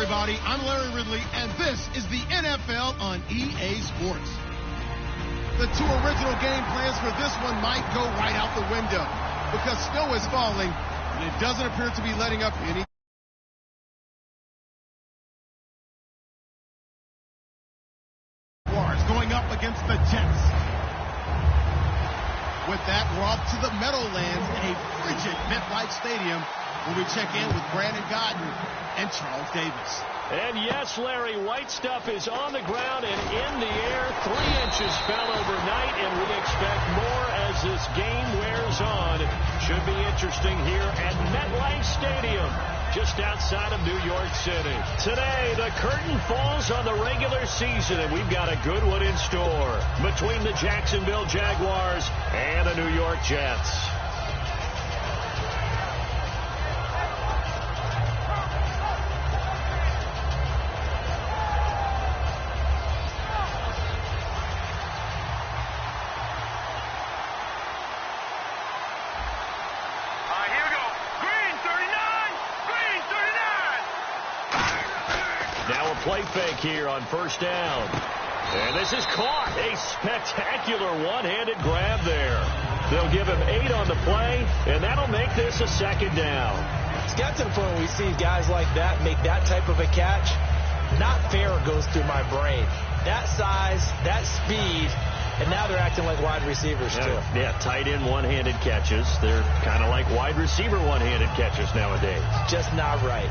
everybody. I'm Larry Ridley, and this is the NFL on EA Sports. The two original game plans for this one might go right out the window because snow is falling, and it doesn't appear to be letting up any. Going up against the Jets. With that, we're off to the Meadowlands in a frigid MetLife Stadium where we check in with Brandon Godden and Charles Davis. And yes, Larry, white stuff is on the ground and in the air. 3 inches fell overnight, and we expect more as this game wears on. Should be interesting here at MetLife Stadium, just outside of New York City. Today, the curtain falls on the regular season, and we've got a good one in store between the Jacksonville Jaguars and the New York Jets. Play fake here on first down. And this is caught. A spectacular one-handed grab there. They'll give him 8 on the play, and that'll make this a second down. It's got to the point where we see guys like that make that type of a catch. Not fair goes through my brain. That size, that speed, and now they're acting like wide receivers too. Yeah, tight end one-handed catches. They're kind of like wide receiver one-handed catches nowadays. Just not right.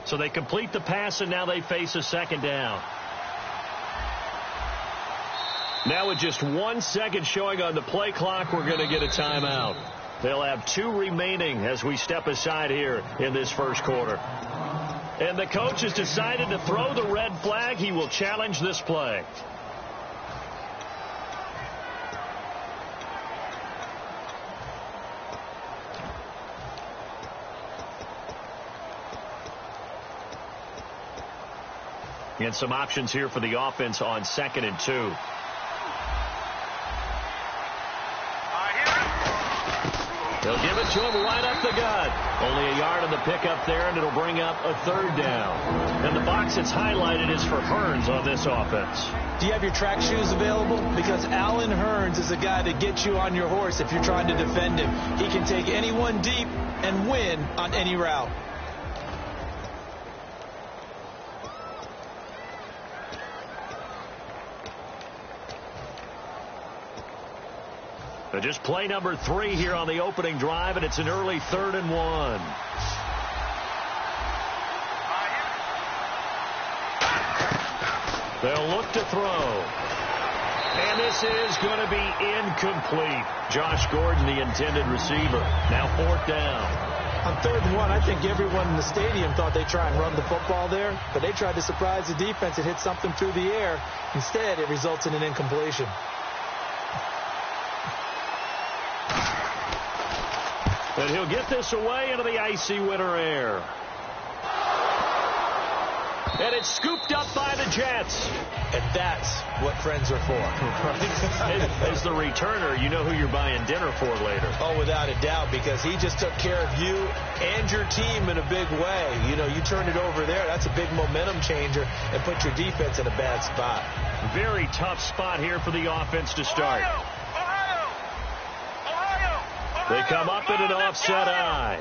So they complete the pass, and now they face a second down. Now with just 1 second showing on the play clock, we're going to get a timeout. They'll have 2 remaining as we step aside here in this first quarter. And the coach has decided to throw the red flag. He will challenge this play. And some options here for the offense on 2nd and 2. They'll give it to him right up the gut. Only a yard on the pickup there, and it'll bring up a 3rd down. And the box that's highlighted is for Hearns on this offense. Do you have your track shoes available? Because Allen Hearns is a guy that gets you on your horse if you're trying to defend him. He can take anyone deep and win on any route. Just play number 3 here on the opening drive, and it's an early 3rd and 1. They'll look to throw. And this is going to be incomplete. Josh Gordon, the intended receiver. Now 4th down. On 3rd and 1, I think everyone in the stadium thought they'd try and run the football there, but they tried to surprise the defense and hit something through the air. Instead, it results in an incompletion. And he'll get this away into the icy winter air. And it's scooped up by the Jets. And that's what friends are for. As the returner, you know who you're buying dinner for later. Oh, without a doubt, because he just took care of you and your team in a big way. You know, you turned it over there. That's a big momentum changer and put your defense in a bad spot. Very tough spot here for the offense to start. They come up in an offset eye.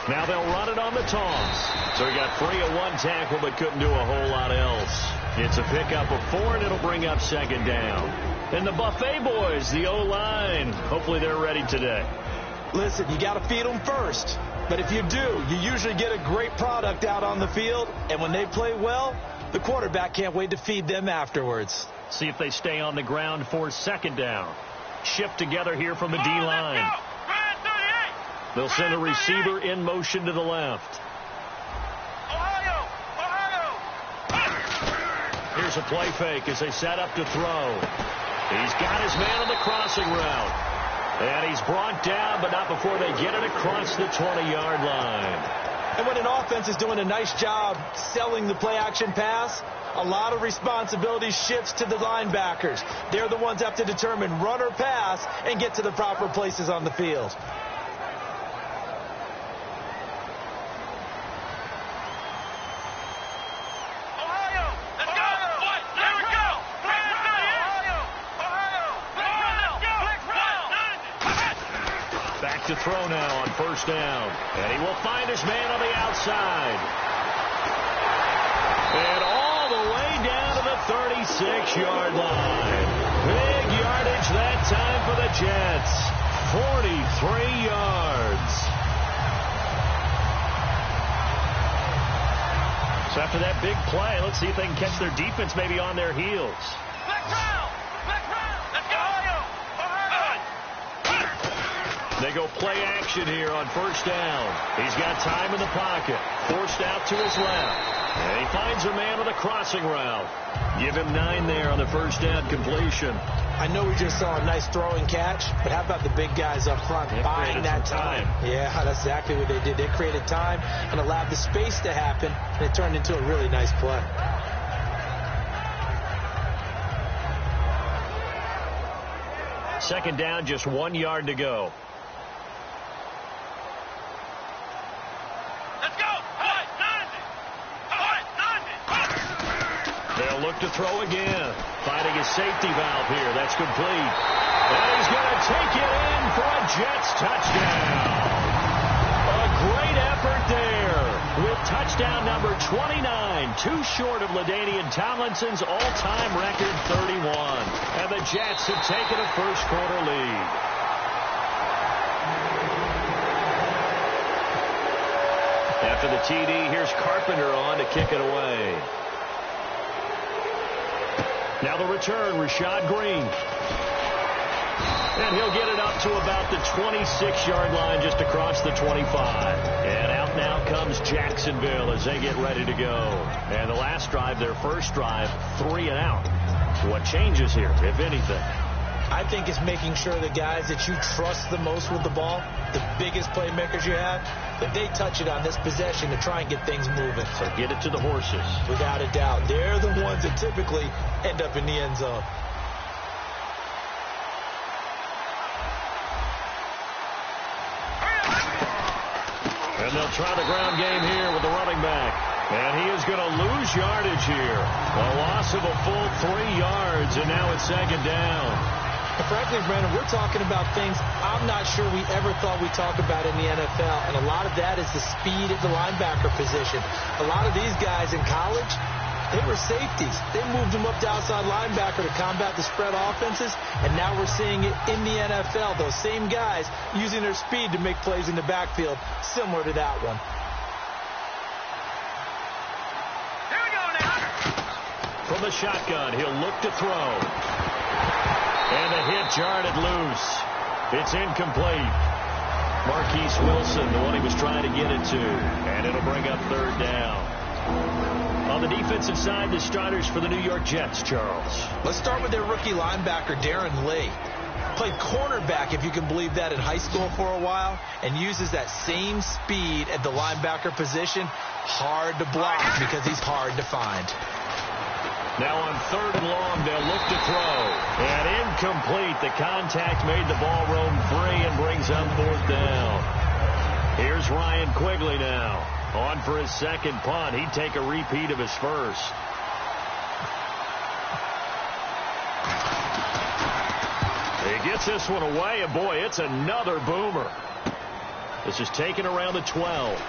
Now they'll run it on the toss. So he got free of 1 tackle but couldn't do a whole lot else. It's a pickup of 4, and it'll bring up 2nd down. And the Buffet boys, the O-line, hopefully they're ready today. Listen, you got to feed them first. But if you do, you usually get a great product out on the field. And when they play well, the quarterback can't wait to feed them afterwards. See if they stay on the ground for 2nd down. Shift together here from the D-line. They'll send a receiver in motion to the left. Here's Here's a play fake as they set up to throw. He's got his man on the crossing route. And he's brought down, but not before they get it across the 20-yard line. And when an offense is doing a nice job selling the play-action pass, a lot of responsibility shifts to the linebackers. They're the ones that have to determine run or pass and get to the proper places on the field. To throw now on first down. And he will find his man on the outside. And all the way down to the 36-yard line. Big yardage that time for the Jets. 43 yards. So after that big play, let's see if they can catch their defense maybe on their heels. They go play action here on first down. He's got time in the pocket. Forced out to his left. And he finds a man on the crossing route. Give him 9 there on the first down completion. I know we just saw a nice throwing catch, but how about the big guys up front buying that time? Yeah, that's exactly what they did. They created time and allowed the space to happen, and it turned into a really nice play. Second down, just 1 yard to go. They'll look to throw again. Finding his safety valve here. That's complete. And he's going to take it in for a Jets touchdown. A great effort there with touchdown number 29. Too short of LaDainian Tomlinson's all-time record 31. And the Jets have taken a first-quarter lead. After the TD, here's Carpenter on to kick it away. Now the return, Rashad Green. And he'll get it up to about the 26-yard line just across the 25. And out now comes Jacksonville as they get ready to go. And the last drive, their first drive, 3 and out. What changes here, if anything? I think it's making sure the guys that you trust the most with the ball, the biggest playmakers you have, that they touch it on this possession to try and get things moving. So get it to the horses. Without a doubt. They're the ones that typically end up in the end zone. And they'll try the ground game here with the running back. And he is going to lose yardage here. A loss of a full 3 yards, and now it's second down. And frankly, Brandon, we're talking about things I'm not sure we ever thought we'd talk about in the NFL. And a lot of that is the speed at the linebacker position. A lot of these guys in college, they were safeties. They moved them up to outside linebacker to combat the spread offenses. And now we're seeing it in the NFL. Those same guys using their speed to make plays in the backfield, similar to that one. Here we go now. From the shotgun, he'll look to throw. And the hit jarred loose. It's incomplete. Marquise Wilson, the one he was trying to get it to. And it'll bring up third down. On the defensive side, the starters for the New York Jets, Charles. Let's start with their rookie linebacker, Darren Lee. Played cornerback, if you can believe that, in high school for a while, and uses that same speed at the linebacker position. Hard to block because he's hard to find. Now on third and long, they'll look to throw. And incomplete. The contact made the ball roam free and brings up fourth down. Here's Ryan Quigley now. On for his second punt. He'd take a repeat of his first. He gets this one away, and boy, it's another boomer. This is taken around the 12.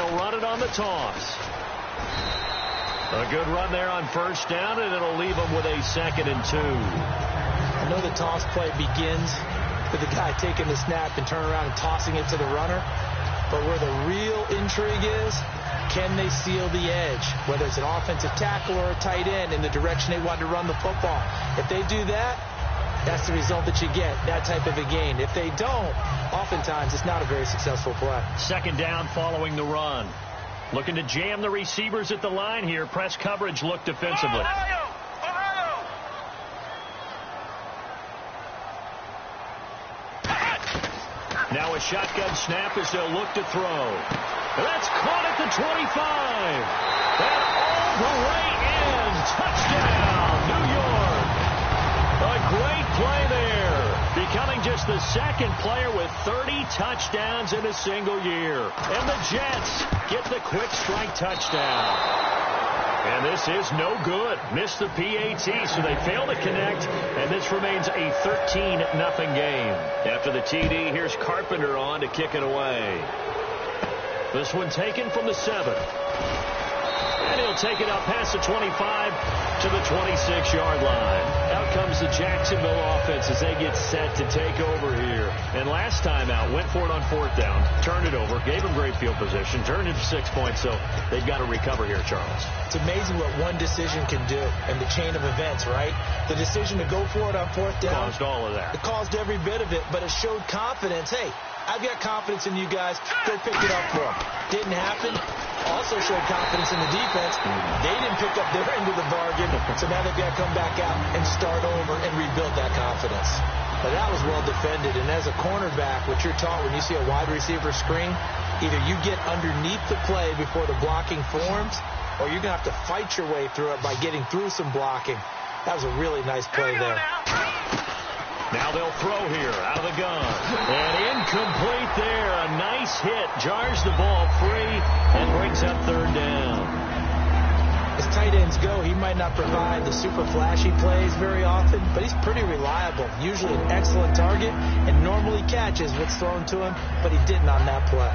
they'll run it on the toss. A good run there on first down, and it'll leave them with a 2nd and 2. I know the toss play begins with the guy taking the snap and turning around and tossing it to the runner. But where the real intrigue is, can they seal the edge, whether it's an offensive tackle or a tight end in the direction they want to run the football? If they do that, that's the result that you get, that type of a gain. If they don't, oftentimes it's not a very successful play. 2nd down following the run. Looking to jam the receivers at the line here. Press coverage look defensively. Now a shotgun snap as they'll look to throw. That's caught at the 25. And all the way in. Touchdown, New York. A great play there. Becoming just the 2nd player with 30 touchdowns in a single year. And the Jets get the quick strike touchdown. And this is no good. Missed the PAT, so they fail to connect, and this remains a 13-0 game. After the TD, here's Carpenter on to kick it away. This one taken from the 7. And he'll take it out past the 25 to the 26-yard line. Out comes the Jacksonville offense as they get set to take over here. And last time out, went for it on 4th down, turned it over, gave them great field position, turned it to 6 points, so they've got to recover here, Charles. It's amazing what one decision can do in the chain of events, right? The decision to go for it on 4th down. Caused all of that. It caused every bit of it, but it showed confidence. Hey, I've got confidence in you guys. Go pick it up for them. Didn't happen. Also showed confidence in the defense. They didn't pick up their end of the bargain, so now they've got to come back out and start over and rebuild that confidence. But that was well defended, and as a cornerback, what you're taught when you see a wide receiver screen, either you get underneath the play before the blocking forms, or you're going to have to fight your way through it by getting through some blocking. That was a really nice play there. Now they'll throw here out of the gun. And incomplete there. A nice hit. Jars the ball free and brings up 3rd down. As tight ends go, he might not provide the super flashy plays very often, but he's pretty reliable. Usually an excellent target and normally catches what's thrown to him, but he didn't on that play.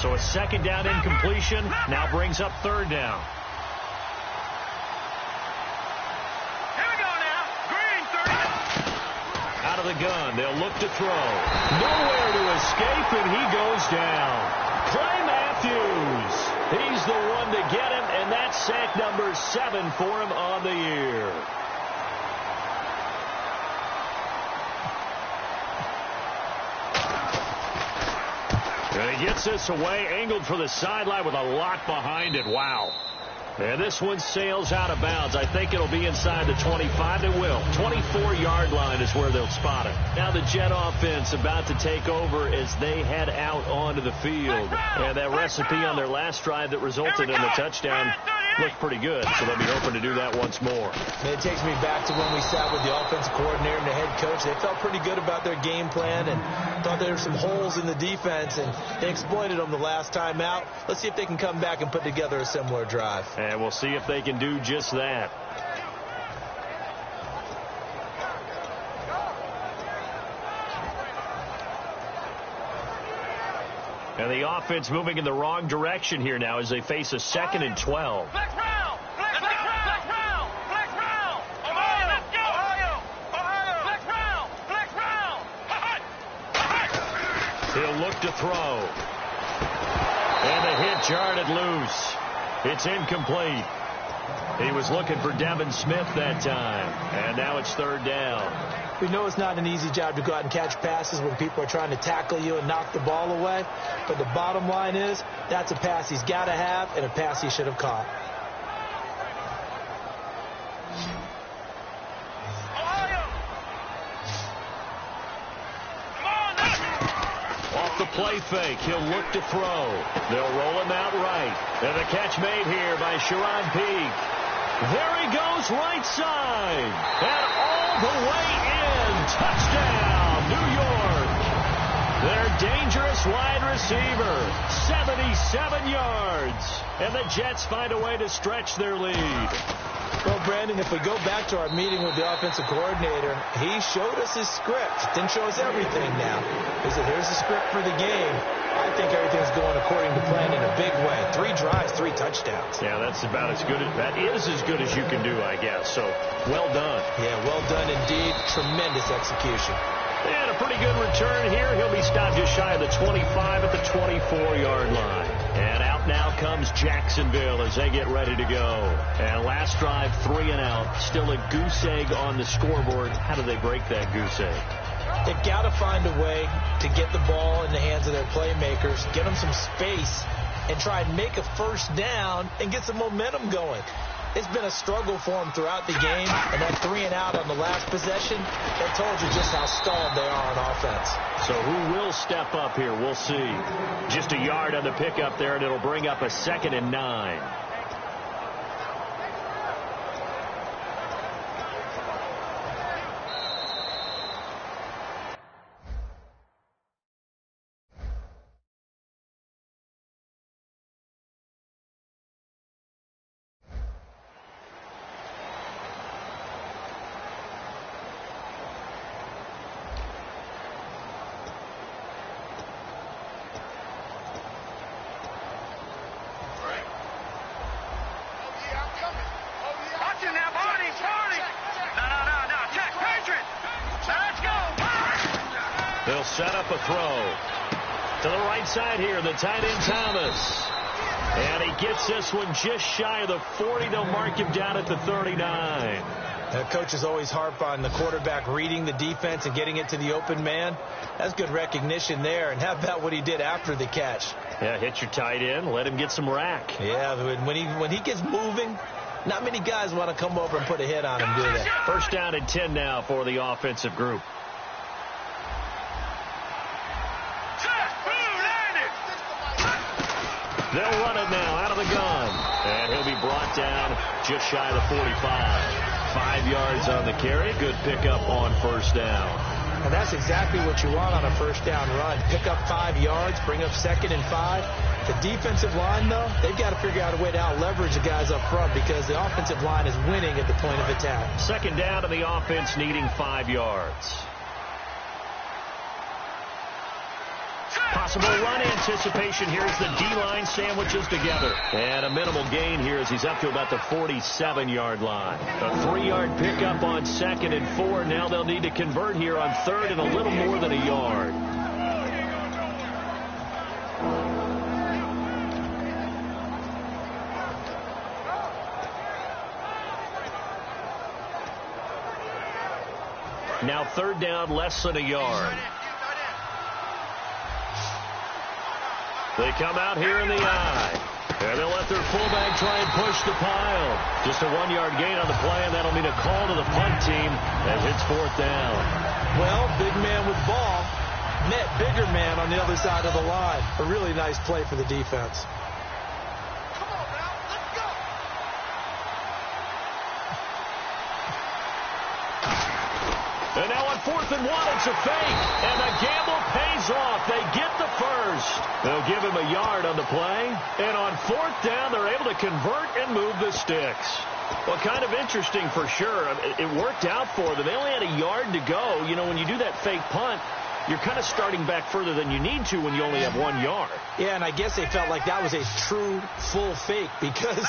So a 2nd down incompletion now brings up 3rd down. Out of the gun, they'll look to throw. Nowhere to escape, and he goes down. Clay Matthews. He's the one to get him, and that's sack number 7 for him on the year. And he gets this away, angled for the sideline with a lot behind it. Wow. And this one sails out of bounds. I think it'll be inside the 25. It will. 24-yard line is where they'll spot it. Now the Jet offense about to take over as they head out onto the field. And that recipe on their last drive that resulted in the touchdown looked pretty good, so they'll be hoping to do that once more. And it takes me back to when we sat with the offensive coordinator and the head coach. They felt pretty good about their game plan and thought there were some holes in the defense, and they exploited them the last time out. Let's see if they can come back and put together a similar drive. And we'll see if they can do just that. And the offense moving in the wrong direction here now as they face a 2nd and 12. He'll look to throw. And the hit jarred it loose. It's incomplete. He was looking for Devin Smith that time. And now it's 3rd down. We know it's not an easy job to go out and catch passes when people are trying to tackle you and knock the ball away. But the bottom line is, that's a pass he's got to have and a pass he should have caught. Off the play fake, he'll look to throw. They'll roll him out right. And the catch made here by Sharon Peak. There he goes right side. And all the way in. Touchdown, New York. Their dangerous wide receiver. 77 yards. And the Jets find a way to stretch their lead. Well, Brandon, if we go back to our meeting with the offensive coordinator, he showed us his script. Didn't show us everything now. He said, here's the script for the game. I think everything's going according to plan in a big way. 3 drives, 3 touchdowns. Yeah, that's about as good as that is as good as you can do, I guess. So, well done. Yeah, well done indeed. Tremendous execution. And a pretty good return here. He'll be stopped just shy of the 25 at the 24-yard line. And out now comes Jacksonville as they get ready to go. And last drive, 3 and out. Still a goose egg on the scoreboard. How do they break that goose egg? They've got to find a way to get the ball in the hands of their playmakers, get them some space, and try and make a first down and get some momentum going. It's been a struggle for them throughout the game, and that 3 and out on the last possession, that told you just how stalled they are on offense. So who will step up here? We'll see. Just a yard on the pickup there, and it'll bring up a 2nd and 9. They'll set up a throw. To the right side here, the tight end Thomas. And he gets this one just shy of the 40. They'll mark him down at the 39. Coaches always harp on the quarterback reading the defense and getting it to the open man. That's good recognition there. And how about what he did after the catch? Yeah, hit your tight end, let him get some rack. Yeah, when he gets moving, not many guys want to come over and put a hit on him, do they? First down and 10 now for the offensive group. They'll run it now out of the gun. And he'll be brought down just shy of the 45. 5 yards on the carry. Good pickup on first down. And that's exactly what you want on a first down run. Pick up 5 yards, bring up 2nd and 5. The defensive line, though, they've got to figure out a way to out-leverage the guys up front because the offensive line is winning at the point of attack. 2nd down to the offense needing 5 yards. Possible run anticipation here as the D-line sandwiches together. And a minimal gain here as he's up to about the 47-yard line. A 3-yard pickup on 2nd and 4. Now they'll need to convert here on 3rd and a little more than a yard. Now 3rd down, less than a yard. They come out here in the eye. And they'll let their fullback try and push the pile. Just a 1-yard gain on the play, and that'll mean a call to the punt team as it's 4th down. Well, big man with ball met bigger man on the other side of the line. A really nice play for the defense. And now on 4th and 1, it's a fake. And the gamble pays off. They get the first. They'll give him a yard on the play. And on 4th down, they're able to convert and move the sticks. Well, kind of interesting for sure. It worked out for them. They only had a yard to go. You know, when you do that fake punt, you're kind of starting back further than you need to when you only have 1 yard. Yeah, and I guess they felt like that was a true full fake because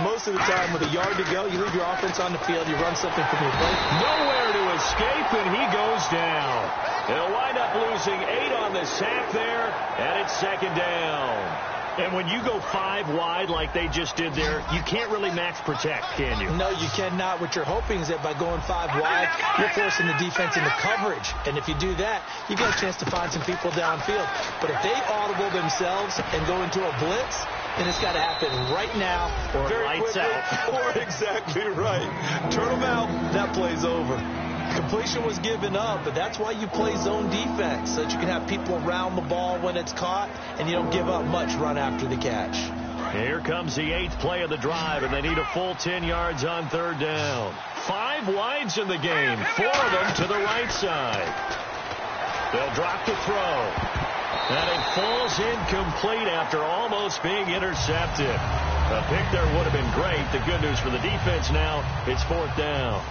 most of the time with a yard to go, you leave your offense on the field, you run something from your play. Nowhere to escape, and he goes down. They'll wind up losing 8 on the sack there, and it's 2nd down. And when you go 5 wide like they just did there, you can't really max protect, can you? No, you cannot. What you're hoping is that by going 5 wide, you're forcing the defense into coverage. And if you do that, you get a chance to find some people downfield. But if they audible themselves and go into a blitz, then it's got to happen right now. Or lights out. Or exactly right. Turn them out, that play's over. Completion was given up, but that's why you play zone defense, so that you can have people around the ball when it's caught, and you don't give up much run after the catch. Here comes the 8th play of the drive, and they need a full 10 yards on 3rd down. 5 wides in the game, 4 of them to the right side. They'll drop the throw. And it falls incomplete after almost being intercepted. A pick there would have been great. The good news for the defense now, it's 4th down.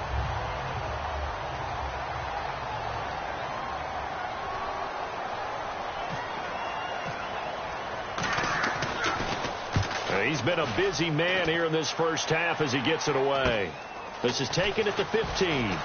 He's been a busy man here in this first half as he gets it away. This is taken at the 15.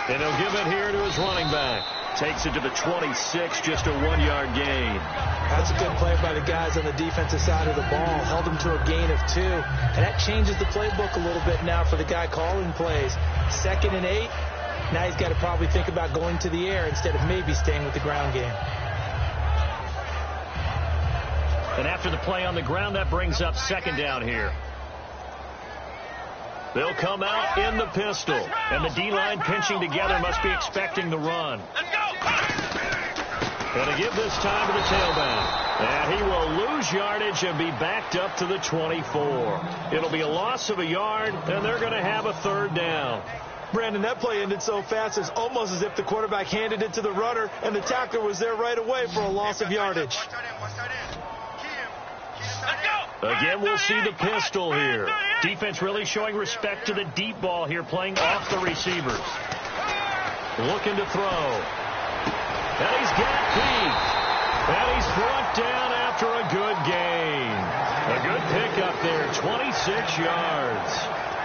And he'll give it here to his running back. Takes it to the 26, just a 1-yard gain. That's a good play by the guys on the defensive side of the ball. Held him to a gain of 2. And that changes the playbook a little bit now for the guy calling plays. 2nd and 8. Now he's got to probably think about going to the air instead of maybe staying with the ground game. And after the play on the ground, that brings up 2nd down here. They'll come out in the pistol. And the D-line pinching together must be expecting the run. Going to give this time to the tailback. And he will lose yardage and be backed up to the 24. It'll be a loss of a yard, and they're going to have a 3rd down. Brandon, that play ended so fast, it's almost as if the quarterback handed it to the runner, and the tackler was there right away for a loss of yardage. Again, we'll see the pistol here. Defense really showing respect to the deep ball here, playing off the receivers. Looking to throw. And he's got Pete. And he's brought down after a good gain. A good pickup there, 26 yards.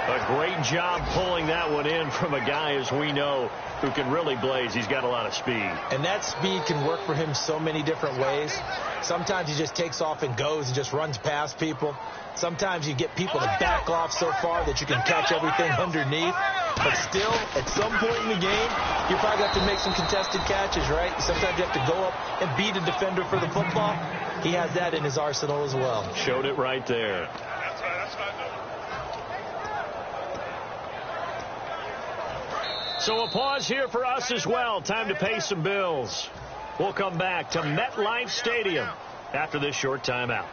A great job pulling that one in from a guy, as we know, who can really blaze. He's got a lot of speed. And that speed can work for him so many different ways. Sometimes he just takes off and goes and just runs past people. Sometimes you get people to back off so far that you can catch everything underneath. But still, at some point in the game, you probably have to make some contested catches, right? Sometimes you have to go up and beat a defender for the football. He has that in his arsenal as well. Showed it right there. So a pause here for us as well. Time to pay some bills. We'll come back to MetLife Stadium after this short timeout.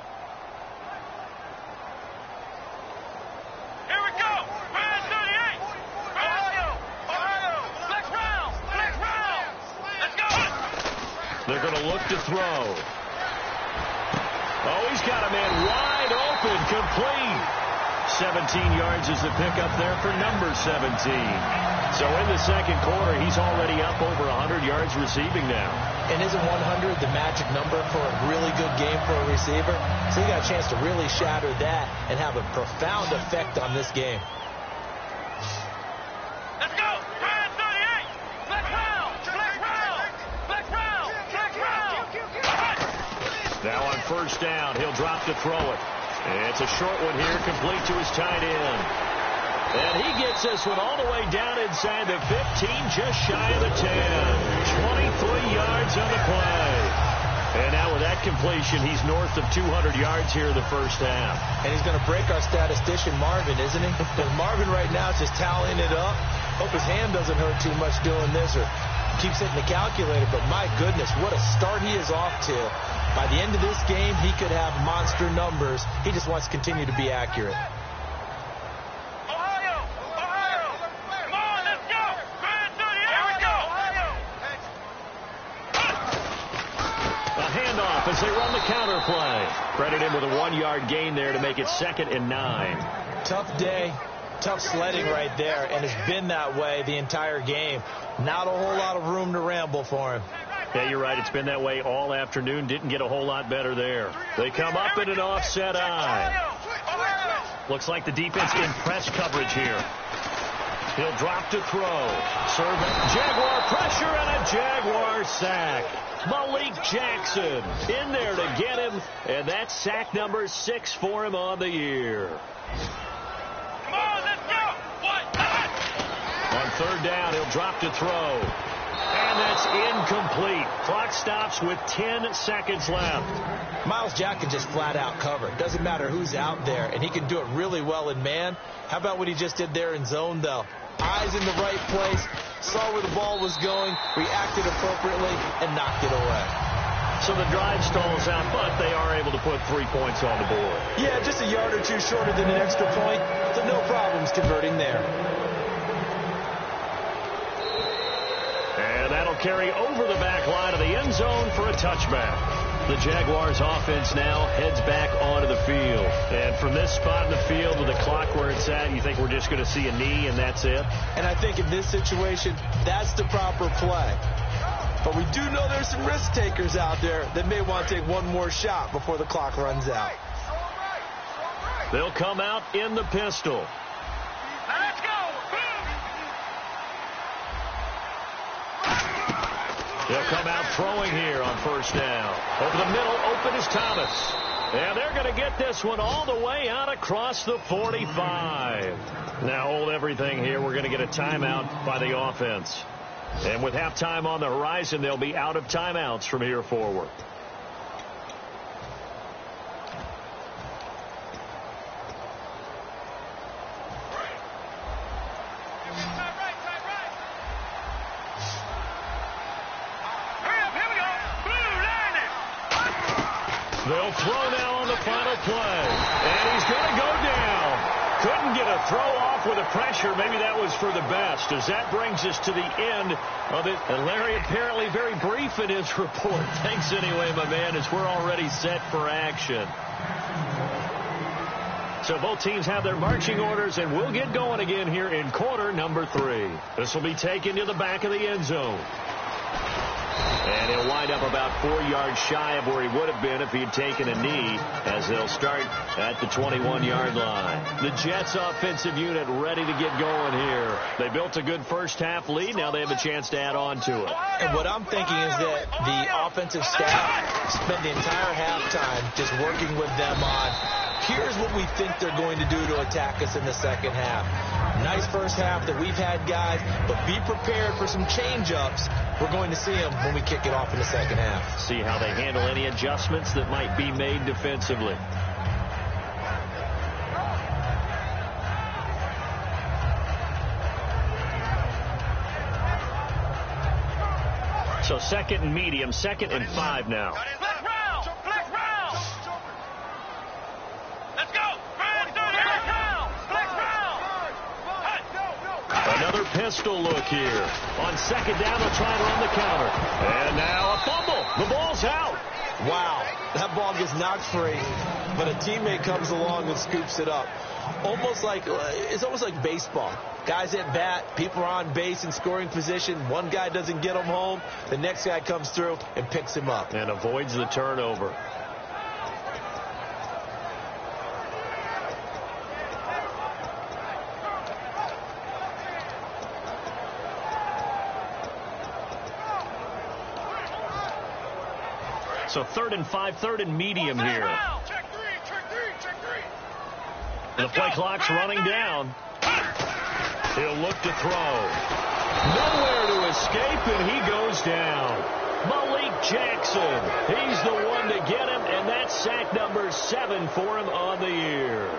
Here we go. Man 38. Ohio. Flex round. Let's go. They're going to look to throw. Oh, he's got a man wide open, complete. 17 yards is the pickup there for number 17. So in the second quarter, he's already up over 100 yards receiving now. And isn't 100 the magic number for a really good game for a receiver? So you got a chance to really shatter that and have a profound effect on this game. Let's go. Man 38. Flex round. Now on first down, he'll drop to throw it. It's a short one here, complete to his tight end. And he gets this one all the way down inside the 15, just shy of the 10. 23 yards on the play. And now with that completion, he's north of 200 yards here in the first half. And he's going to break our statistician, Marvin, isn't he? Because Marvin right now is just tallying it up. Hope his hand doesn't hurt too much doing this or keeps hitting the calculator. But my goodness, what a start he is off to. By the end of this game, he could have monster numbers. He just wants to continue to be accurate. Ohio. Come on, let's go. Man 38. Here we go. A handoff as they run the counter play. Credit him with a 1-yard gain there to make it 2nd and 9. Tough day. Tough sledding right there, and it's been that way the entire game. Not a whole lot of room to ramble for him. Yeah, you're right. It's been that way all afternoon. Didn't get a whole lot better there. They come up in an offset eye. Looks like the defense in press coverage here. He'll drop to throw. Serve it. Jaguar pressure and a Jaguar sack. Malik Jackson in there to get him, and that's sack number 6 for him on the year. third down. He'll drop to throw. And that's incomplete. Clock stops with 10 seconds left. Myles Jack can just flat out cover. Doesn't matter who's out there, and he can do it really well in man. How about what he just did there in zone, though? Eyes in the right place, saw where the ball was going, reacted appropriately, and knocked it away. So the drive stalls out, but they are able to put 3 points on the board. Yeah, just a yard or two shorter than an extra point, so no problems converting there. And that'll carry over the back line of the end zone for a touchback. The Jaguars offense now heads back onto the field. And from this spot in the field with the clock where it's at, you think we're just going to see a knee and that's it? And I think in this situation, that's the proper play. But we do know there's some risk takers out there that may want to take one more shot before the clock runs out. They'll come out in the pistol. Now let's go. They'll come out throwing here on first down. Over the middle, open is Thomas. And they're going to get this one all the way out across the 45. Now hold everything here. We're going to get a timeout by the offense. And with halftime on the horizon, they'll be out of timeouts from here forward. They'll throw now on the final play. And he's going to go down. Couldn't get a throw off with the pressure. Maybe that was for the best, as that brings us to the end of it. And Larry apparently very brief in his report. Thanks anyway, my man, as we're already set for action. So both teams have their marching orders, and we'll get going again here in quarter number 3. This will be taken to the back of the end zone. And he'll wind up about 4 yards shy of where he would have been if he had taken a knee, as they'll start at the 21-yard line. The Jets offensive unit ready to get going here. They built a good first-half lead. Now they have a chance to add on to it. And what I'm thinking is that the offensive staff spent the entire halftime just working with them on, here's what we think they're going to do to attack us in the second half. Nice first half that we've had, guys, but be prepared for some change-ups. We're going to see them when we kick it off in the second half. See how they handle any adjustments that might be made defensively. So second and medium, 2nd and 5 now. Flex round. Flex round. Let's go. Flex round. Another pistol look here. On second down, they'll try and run the counter. And now a fumble. The ball's out. Wow, that ball gets knocked free, but a teammate comes along and scoops it up. It's almost like baseball. Guys at bat, people are on base in scoring position. One guy doesn't get him home. The next guy comes through and picks him up. And avoids the turnover. So 3rd and 5, 3rd and medium here. Check three. The play clock's running down. He'll look to throw. Nowhere to escape, and he goes down. Malik Jackson. He's the one to get him, and that's sack number 7 for him on the year.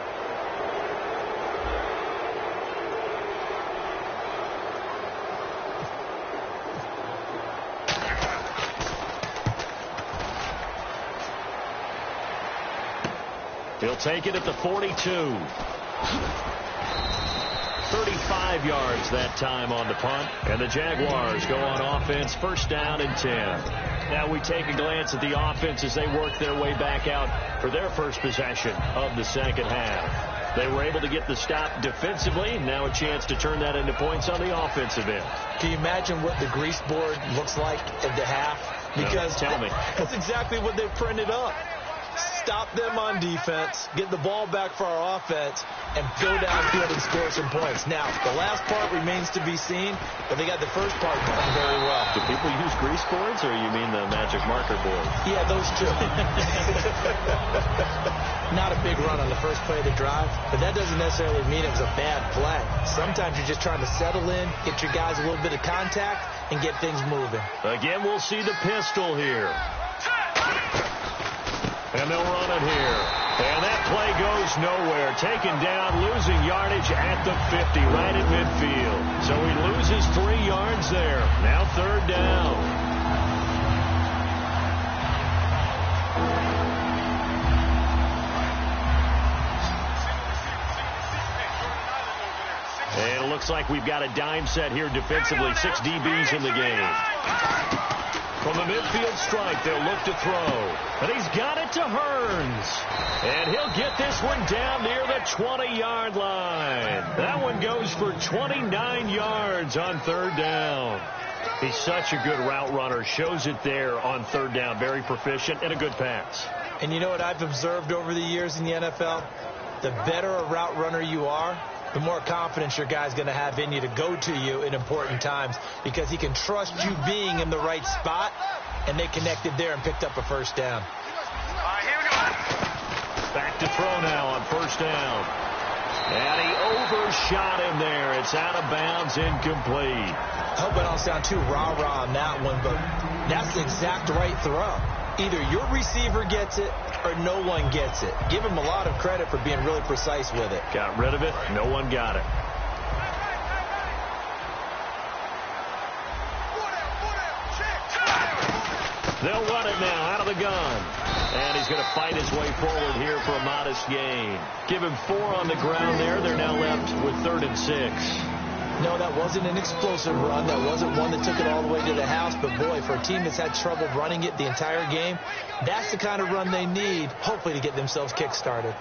He'll take it at the 42. 35 yards that time on the punt. And the Jaguars go on offense, first down and 10. Now we take a glance at the offense as they work their way back out for their first possession of the second half. They were able to get the stop defensively. Now a chance to turn that into points on the offensive end. Can you imagine what the grease board looks like at the half? Because tell me. That's exactly what they printed up. stop them on defense, get the ball back for our offense, and go downfield and score some points. Now, the last part remains to be seen, but they got the first part done very well. Do people use grease boards, or you mean the magic marker board? Yeah, those two. Not a big run on the first play of the drive, but that doesn't necessarily mean it was a bad play. Sometimes you're just trying to settle in, get your guys a little bit of contact, and get things moving. Again, we'll see the pistol here. And they'll run it here. And that play goes nowhere. Taken down, losing yardage at the 50, right at midfield. So he loses 3 yards there. Now 3rd down. And it looks like we've got a dime set here defensively. 6 DBs in the game. From the midfield strike, they'll look to throw. And he's got it to Hearns. And he'll get this one down near the 20-yard line. That one goes for 29 yards on 3rd down. He's such a good route runner. Shows it there on 3rd down. Very proficient and a good pass. And you know what I've observed over the years in the NFL? The better a route runner you are, the more confidence your guy's going to have in you to go to you in important times, because he can trust you being in the right spot, and they connected there and picked up a 1st down. All right, here we go. Back to throw now on 1st down. And he overshot him there. It's out of bounds, incomplete. I hope I don't sound too rah-rah on that one, but that's the exact right throw. Either your receiver gets it or no one gets it. Give him a lot of credit for being really precise with it. Got rid of it. No one got it. They'll run it now out of the gun. And he's going to fight his way forward here for a modest gain. Give him 4 on the ground there. They're now left with 3rd and 6. No, that wasn't an explosive run. That wasn't one that took it all the way to the house. But, boy, for a team that's had trouble running it the entire game, that's the kind of run they need, hopefully, to get themselves kick-started.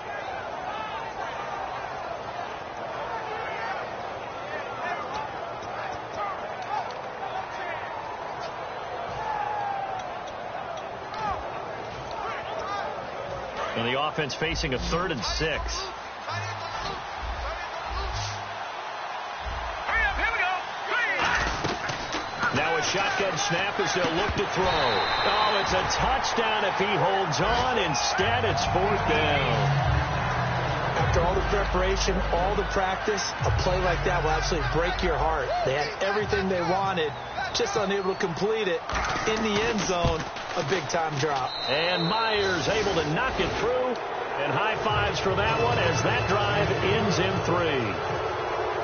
And the offense facing a 3rd and 6. Now a shotgun snap as they'll look to throw. Oh, it's a touchdown if he holds on. Instead, it's 4th down. After all the preparation, all the practice, a play like that will absolutely break your heart. They had everything they wanted, just unable to complete it. In the end zone, a big-time drop. And Myers able to knock it through. And high fives for that one as that drive ends in 3.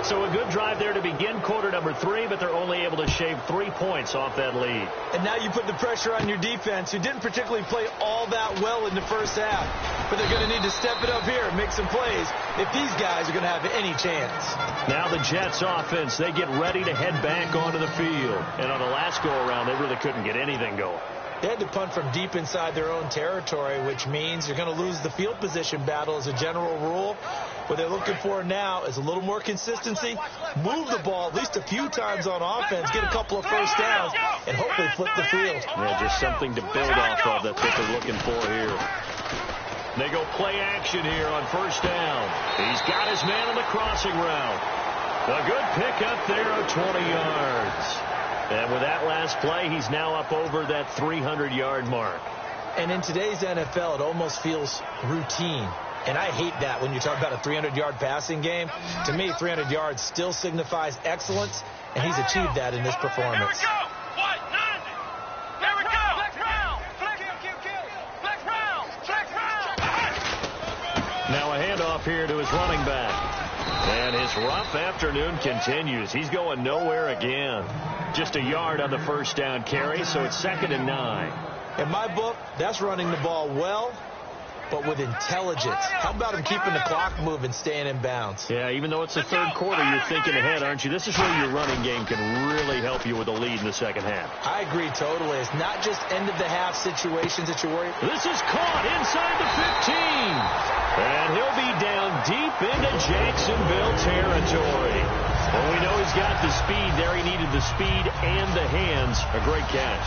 So a good drive there to begin quarter number 3, but they're only able to shave 3 points off that lead. And now you put the pressure on your defense, who didn't particularly play all that well in the first half. But they're going to need to step it up here and make some plays if these guys are going to have any chance. Now the Jets offense, they get ready to head back onto the field. And on the last go-around, they really couldn't get anything going. They had to punt from deep inside their own territory, which means you're going to lose the field position battle as a general rule. What they're looking for now is a little more consistency, move the ball at least a few times on offense, get a couple of 1st downs, and hopefully flip the field. Yeah, just something to build off of. That's what they're looking for here. They go play action here on 1st down. He's got his man on the crossing route. A good pickup there of 20 yards. And with that last play, he's now up over that 300-yard mark. And in today's NFL, it almost feels routine. And I hate that when you talk about a 300-yard passing game. To me, 300 yards still signifies excellence, and he's achieved that in this performance. Here we go. What? 90. Here we go. Flex round. Flex round. Flex round. Now a handoff here to his running back. And his rough afternoon continues. He's going nowhere again. Just a yard on the 1st down carry, so it's 2nd and 9. In my book, that's running the ball well, but with intelligence. How about him keeping the clock moving, staying in bounds? Yeah, even though it's the 3rd quarter, you're thinking ahead, aren't you? This is where your running game can really help you with a lead in the 2nd half. I agree totally. It's not just end-of-the-half situations that you worry. This is caught inside the 15. And he'll be down deep into Jacksonville territory. And we know he's got the speed there. He needed the speed and the hands. A great catch.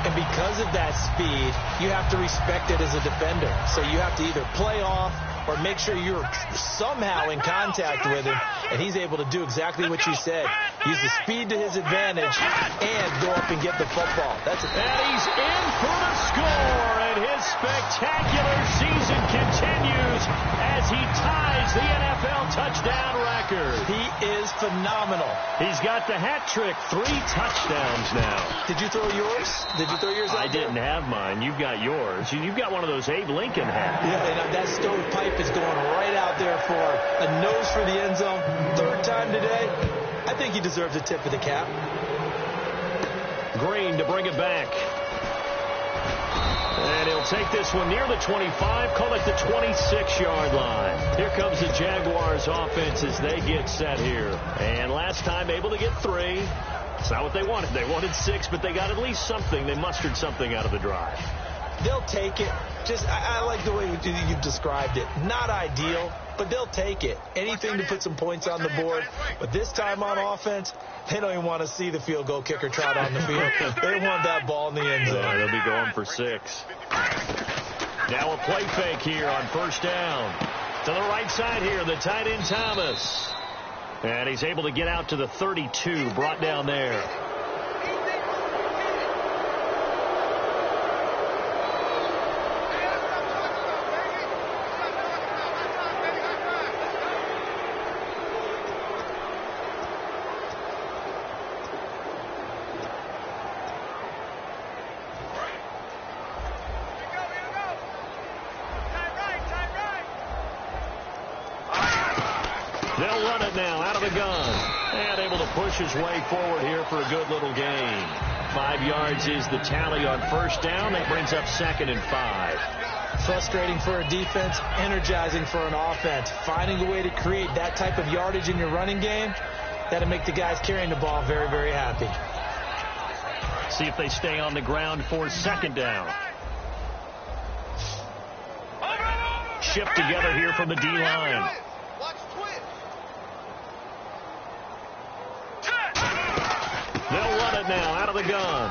And because of that speed, you have to respect it as a defender. So you have to either play off or make sure you're somehow in contact with him, and he's able to do exactly what you said. Use the speed to his advantage and go up and get the football. That's it. And he's in for the score, and his spectacular season continues as he ties the NFL touchdown record. He is phenomenal. He's got the hat trick, 3 touchdowns now. Did you throw yours? Did you throw yours out I didn't have mine. You've got yours. You've got one of those Abe Lincoln hats. Yeah, and that stovepipe is going right out there for a nose for the end zone. 3rd time today. I think he deserves a tip of the cap. Green to bring it back. And he'll take this one near the 25, call it the 26-yard line. Here comes the Jaguars offense as they get set here. And last time able to get 3. It's not what they wanted. They wanted 6, but they got at least something. They mustered something out of the drive. They'll take it. I like the way you've described it. Not ideal, but they'll take it. Anything to put some points on the board. But this time on offense, they don't even want to see the field goal kicker trot on the field. They want that ball in the end zone. They'll be going for 6. Now a play fake here on 1st down. To the right side here, the tight end Thomas. And he's able to get out to the 32, brought down there. They'll run it now out of the gun. And able to push his way forward here for a good little gain. 5 yards is the tally on 1st down. That brings up 2nd and 5. Frustrating for a defense, energizing for an offense. Finding a way to create that type of yardage in your running game, that'll make the guys carrying the ball very, very happy. See if they stay on the ground for 2nd down. Shift together here from the D-line. They'll run it now out of the gun.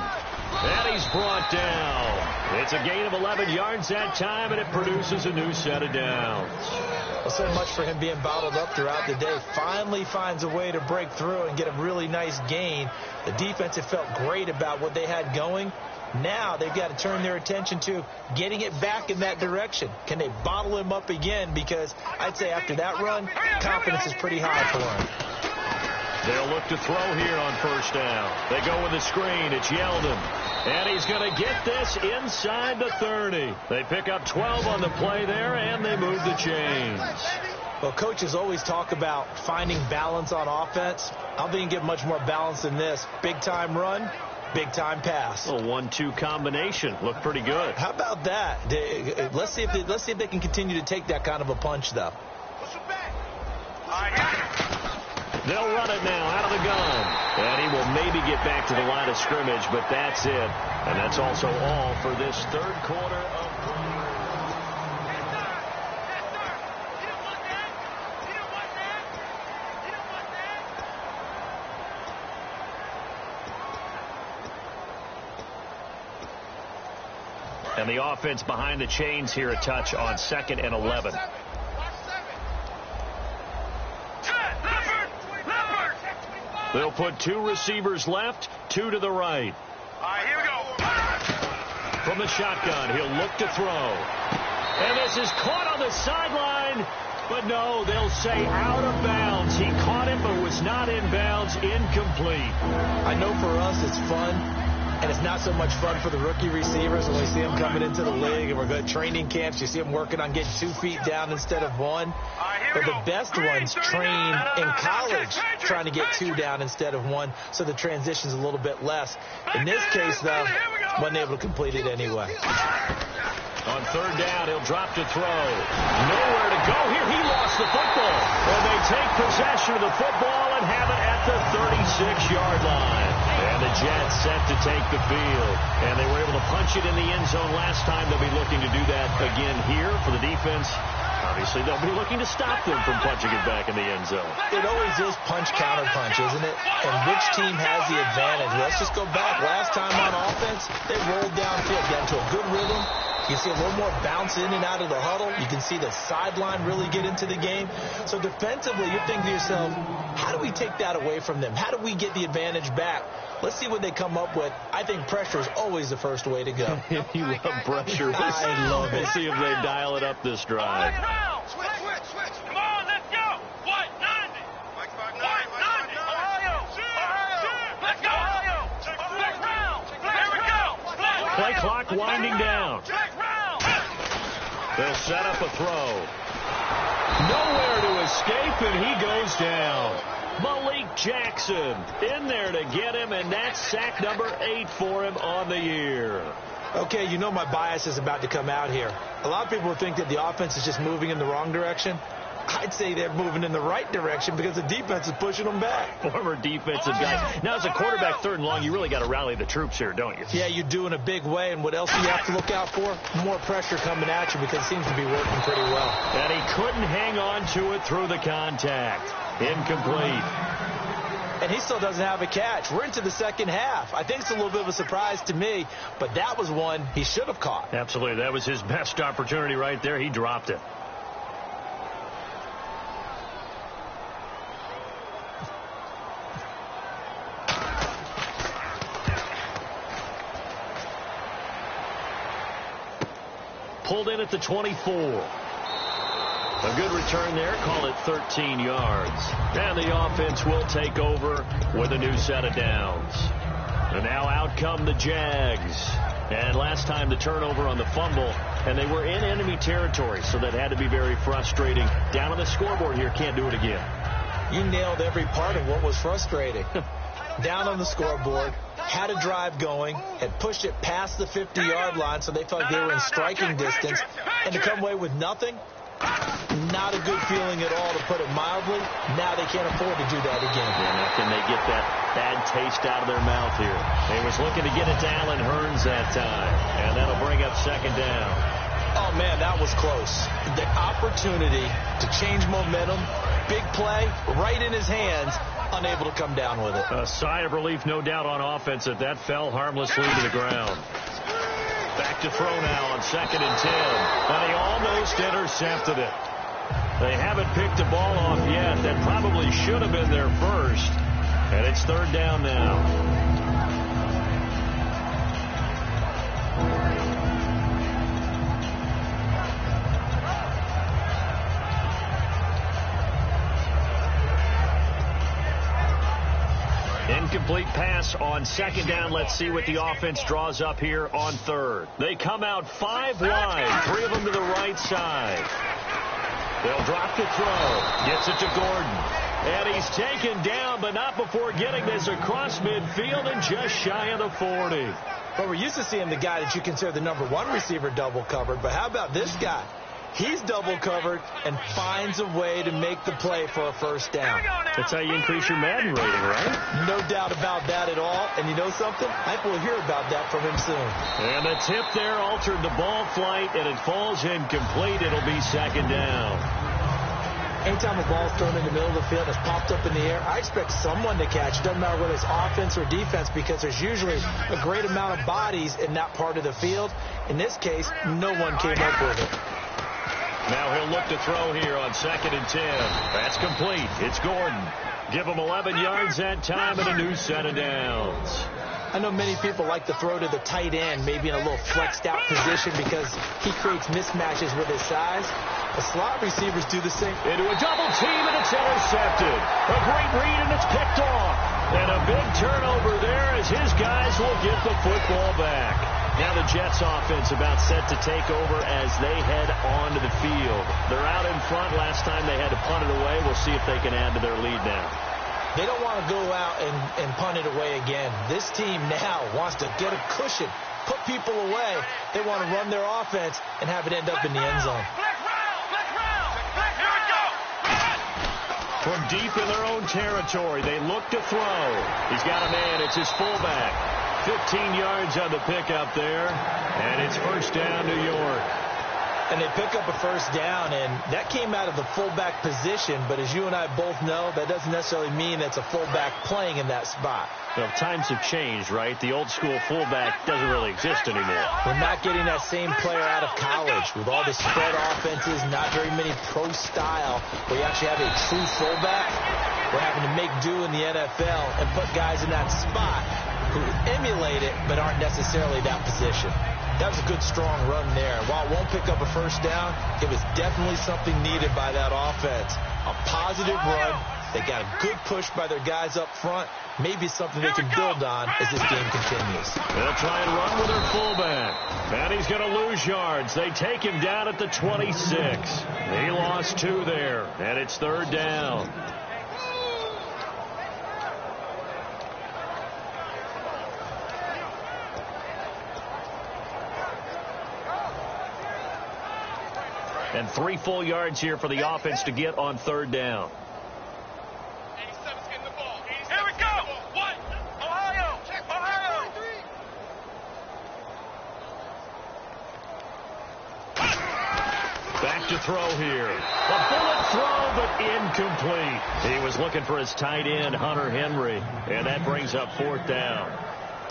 And he's brought down. It's a gain of 11 yards that time, and it produces a new set of downs. Well, so much for him being bottled up throughout the day. Finally finds a way to break through and get a really nice gain. The defense had felt great about what they had going. Now they've got to turn their attention to getting it back in that direction. Can they bottle him up again? Because I'd say after that run, confidence is pretty high for him. They'll look to throw here on 1st down. They go with the screen. It's Yeldon. And he's going to get this inside the 30. They pick up 12 on the play there, and they move the chains. Well, coaches always talk about finding balance on offense. I don't think you can get much more balance than this. Big-time run, big-time pass. A 1-2 combination. Looked pretty good. How about that? Let's see if they can continue to take that kind of a punch, though. They'll run it now out of the gun. And he will maybe get back to the line of scrimmage, but that's it. And that's also all for this 3rd quarter of play. And the offense behind the chains here a touch on 2nd and 11. They'll put 2 receivers left, 2 to the right. All right, here we go. From the shotgun, he'll look to throw. And this is caught on the sideline. But no, they'll say out of bounds. He caught it, but was not in bounds. Incomplete. I know for us it's fun. And it's not so much fun for the rookie receivers when we see them coming into the league and we're going to training camps. You see them working on getting 2 feet down instead of 1. But the best ones train in college trying to get 2 down instead of 1, so the transition's a little bit less. In this case, though, wasn't able to complete it anyway. On 3rd down, he'll drop to throw. Nowhere to go here. He lost the football. And they take possession of the football and have it at the 36-yard line. And the Jets set to take the field. And they were able to punch it in the end zone last time. They'll be looking to do that again here for the defense. Obviously, they'll be looking to stop them from punching it back in the end zone. It always is punch-counter-punch, isn't it? And which team has the advantage? Let's just go back. Last time on offense, they rolled downfield, got into a good rhythm. You can see a little more bounce in and out of the huddle. You can see the sideline really get into the game. So defensively, you're thinking to yourself, how do we take that away from them? How do we get the advantage back? Let's see what they come up with. I think pressure is always the first way to go. You love pressure. I love it. We'll see if they dial it up this drive. Switch. Come on, let's go. What? 90. Ohio. Let's go, Ohio. Flex round. There we go. Play clock winding down. They'll set up a throw. Nowhere to escape, and he goes down. Malik Jackson in there to get him, and that's sack number 8 for him on the year. Okay, you know my bias is about to come out here. A lot of people think that the offense is just moving in the wrong direction. I'd say they're moving in the right direction because the defense is pushing them back. Former defensive guy. Now, as a quarterback, 3rd and long, you really got to rally the troops here, don't you? Yeah, you do in a big way. And what else do you have to look out for? More pressure coming at you because it seems to be working pretty well. And he couldn't hang on to it through the contact. Incomplete. And he still doesn't have a catch. We're into the second half. I think it's a little bit of a surprise to me, but that was one he should have caught. Absolutely. That was his best opportunity right there. He dropped it. Pulled in at the 24. A good return there. Call it 13 yards. And the offense will take over with a new set of downs. And now out come the Jags. And last time the turnover on the fumble, and they were in enemy territory, so that had to be very frustrating. Down on the scoreboard here, can't do it again. You nailed every part of what was frustrating. Down on the scoreboard, had a drive going, had pushed it past the 50-yard line, so they felt like they were in striking distance, and to come away with nothing, not a good feeling at all, to put it mildly. Now they can't afford to do that again. And now can they get that bad taste out of their mouth here? They was looking to get it to Allen Hurns that time, and that'll bring up 2nd down. Oh, man, that was close. The opportunity to change momentum, big play, right in his hands, unable to come down with it. A sigh of relief, no doubt, on offense that fell harmlessly to the ground. Back to throw now on 2nd and 10. And he almost intercepted it. They haven't picked the ball off yet. That probably should have been their first. And it's 3rd down now. Incomplete pass on 2nd down. Let's see what the offense draws up here on 3rd. They come out 5 wide, 3 of them to the right side. They'll drop the throw. Gets it to Gordon. And he's taken down, but not before getting this across midfield and just shy of the 40. But we're used to seeing the guy that you consider the number 1 receiver double covered. But how about this guy? He's double covered and finds a way to make the play for a 1st down. That's how you increase your Madden rating, right? No doubt about that at all. And you know something? I think we'll hear about that from him soon. And the tip there altered the ball flight, and it falls incomplete. It'll be 2nd down. Anytime a ball's thrown in the middle of the field, it's popped up in the air, I expect someone to catch. It doesn't matter whether it's offense or defense, because there's usually a great amount of bodies in that part of the field. In this case, no one came up with it. Now he'll look to throw here on 2nd and 10. That's complete. It's Gordon. Give him 11 yards that time and a new set of downs. I know many people like to throw to the tight end, maybe in a little flexed out position because he creates mismatches with his size. The slot receivers do the same. Into a double team, and it's intercepted. A great read, and it's picked off. And a big turnover there as his guys will get the football back. Now the Jets offense about set to take over as they head onto the field. They're out in front. Last time they had to punt it away. We'll see if they can add to their lead now. They don't want to go out and punt it away again. This team now wants to get a cushion, put people away. They want to run their offense and have it end up in the end zone. From deep in their own territory, they look to throw. He's got a man. It's his fullback. 15 yards on the pickup there, and it's 1st down, New York. And they pick up a first down, and that came out of the fullback position. But as you and I both know, that doesn't necessarily mean that's a fullback playing in that spot. Well, times have changed, right? The old school fullback doesn't really exist anymore. We're not getting that same player out of college. With all the spread offenses, not very many pro style, where you actually have a true fullback. We're having to make do in the NFL and put guys in that spot who emulate it but aren't necessarily that position. That was a good, strong run there. While it won't pick up a first down, it was definitely something needed by that offense. A positive run. They got a good push by their guys up front. Maybe something they can build on as this game continues. They'll try and run with their fullback. And he's going to lose yards. They take him down at the 26. He lost 2 there, and it's 3rd down. And 3 full yards here for the offense to get on 3rd down. 87's getting the ball. Here we go. What? Ohio. Ohio. Back to throw here. A bullet throw, but incomplete. He was looking for his tight end, Hunter Henry. And that brings up 4th down.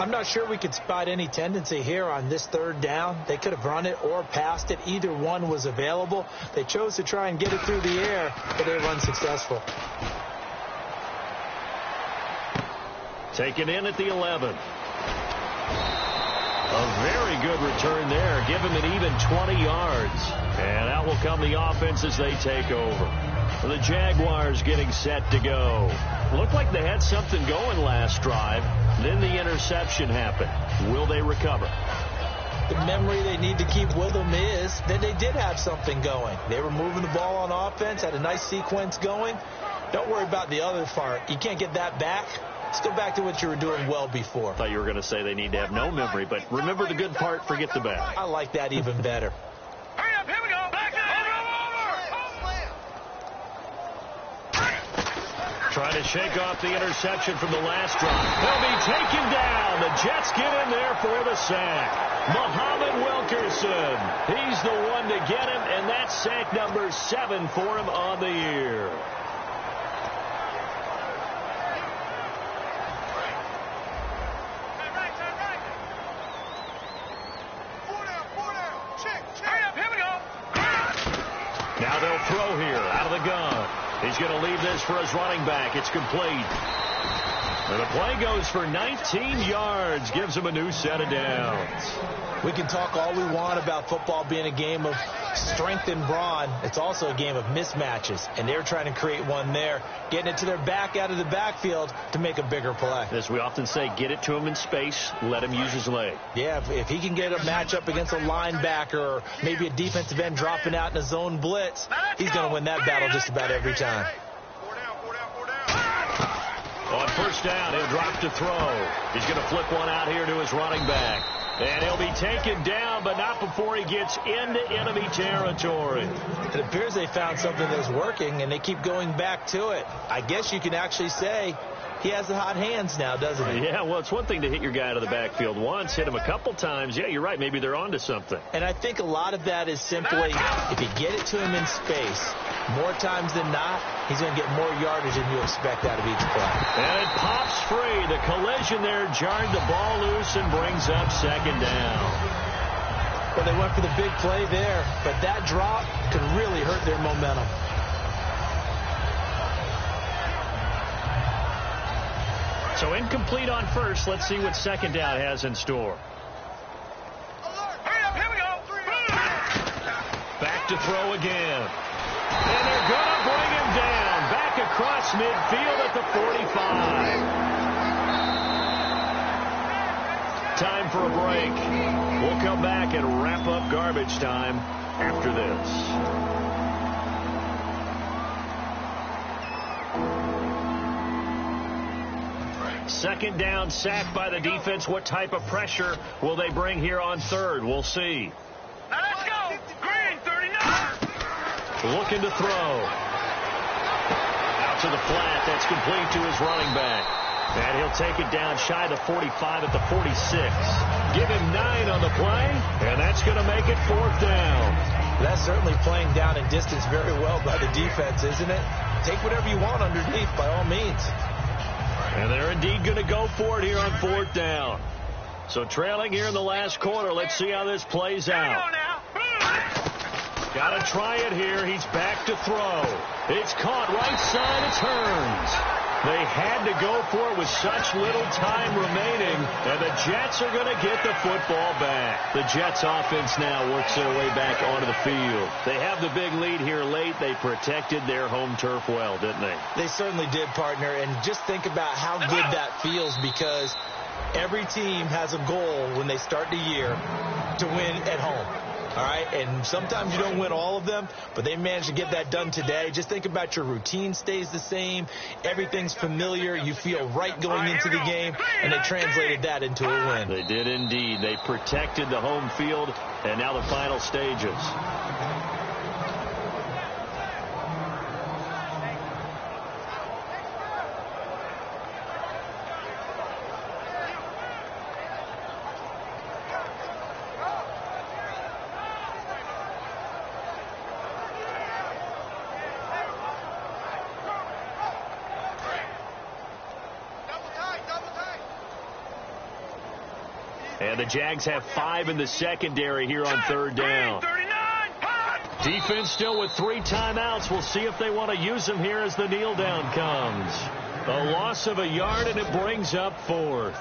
I'm not sure we could spot any tendency here on this 3rd down. They could have run it or passed it. Either one was available. They chose to try and get it through the air, but they were unsuccessful. Taken in at the 11. A very good return there. Give him an even 20 yards. And out will come the offense as they take over. The Jaguars getting set to go. Looked like they had something going last drive. Then the interception happened. Will they recover? The memory they need to keep with them is that they did have something going. They were moving the ball on offense, had a nice sequence going. Don't worry about the other part. You can't get that back. Let's go back to what you were doing well before. I thought you were going to say they need to have no memory, but remember the good part, forget the bad. I like that even better. Hurry up. Here we go. Back to Trying to shake off the interception from the last drive. They'll be taken down. The Jets get in there for the sack. Muhammad Wilkerson. He's the one to get him, and that's sack number 7 for him on the year. Now they'll throw here out of the gun. He's going to leave this for his running back. It's complete. And the play goes for 19 yards. Gives him a new set of downs. We can talk all we want about football being a game of strength and brawn. It's also a game of mismatches. And they're trying to create one there, getting it to their back out of the backfield to make a bigger play. As we often say, get it to him in space. Let him use his leg. Yeah, if he can get a matchup against a linebacker or maybe a defensive end dropping out in a zone blitz, he's going to win that battle just about every time. On 1st down, he'll drop to throw. He's going to flip one out here to his running back. And he'll be taken down, but not before he gets into enemy territory. It appears they found something that's working, and they keep going back to it. I guess you can actually say he has the hot hands now, doesn't he? Yeah, well, it's one thing to hit your guy out of the backfield once, hit him a couple times. Yeah, you're right. Maybe they're onto something. And I think a lot of that is simply if you get it to him in space, more times than not, he's going to get more yardage than you expect out of each play. And it pops free. The collision there jarred the ball loose and brings up 2nd down. Well, they went for the big play there, but that drop could really hurt their momentum. So incomplete on 1st. Let's see what 2nd down has in store. Hurry up. Here we go. Back to throw again. And they're going to bring him down. Back across midfield at the 45. Time for a break. We'll come back and wrap up garbage time after this. Second down, sack by the defense. What type of pressure will they bring here on 3rd? We'll see. Now let's go. Green, 39. Looking to throw. Out to the flat. That's complete to his running back. And he'll take it down shy of the 45 at the 46. Give him 9 on the play, and that's going to make it 4th down. That's certainly playing down and distance very well by the defense, isn't it? Take whatever you want underneath, by all means. And they're indeed going to go for it here on 4th down. So trailing here in the last quarter. Let's see how this plays out. Got to try it here. He's back to throw. It's caught right side. It turns. They had to go for it with such little time remaining, and the Jets are going to get the football back. The Jets offense now works their way back onto the field. They have the big lead here late. They protected their home turf well, didn't they? They certainly did, partner, and just think about how good that feels, because every team has a goal when they start the year to win at home. All right, and sometimes you don't win all of them, but they managed to get that done today. Just think about your routine stays the same. Everything's familiar. You feel right going into the game, and they translated that into a win. They did indeed. They protected the home field, and now the final stages. And the Jags have 5 in the secondary here on 3rd down. Defense still with 3 timeouts. We'll see if they want to use them here as the kneel down comes. A loss of a yard, and it brings up 4th.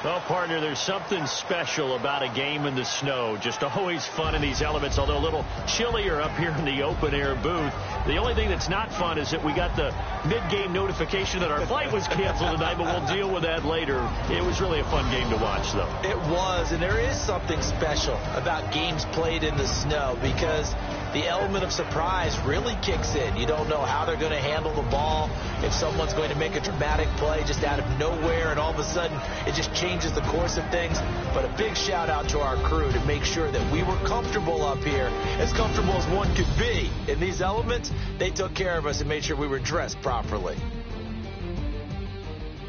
Well, partner, there's something special about a game in the snow. Just always fun in these elements, although a little chillier up here in the open-air booth. The only thing that's not fun is that we got the mid-game notification that our flight was canceled tonight, but we'll deal with that later. It was really a fun game to watch, though. It was, and there is something special about games played in the snow, because the element of surprise really kicks in. You don't know how they're going to handle the ball, if someone's going to make a dramatic play just out of nowhere, and all of a sudden it just changes the course of things. But a big shout out to our crew to make sure that we were comfortable up here, as comfortable as one could be. In these elements, they took care of us and made sure we were dressed properly.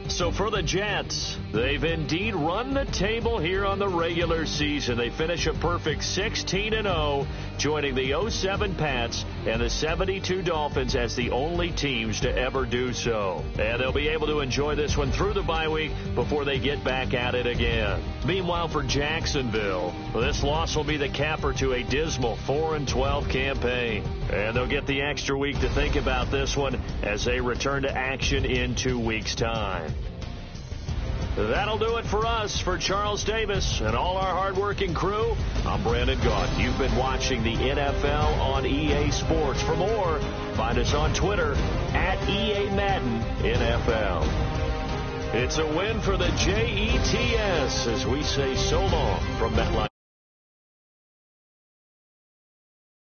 So for the Jets, they've indeed run the table here on the regular season. They finish a perfect 16-0, joining the 07 Pats and the 72 Dolphins as the only teams to ever do so. And they'll be able to enjoy this one through the bye week before they get back at it again. Meanwhile, for Jacksonville, this loss will be the capper to a dismal 4-12 campaign. And they'll get the extra week to think about this one as they return to action in 2 weeks' time. That'll do it for us. For Charles Davis and all our hardworking crew, I'm Brandon Gaudin. You've been watching the NFL on EA Sports. For more, find us on Twitter at EA Madden NFL. It's a win for the Jets as we say so long from MetLife.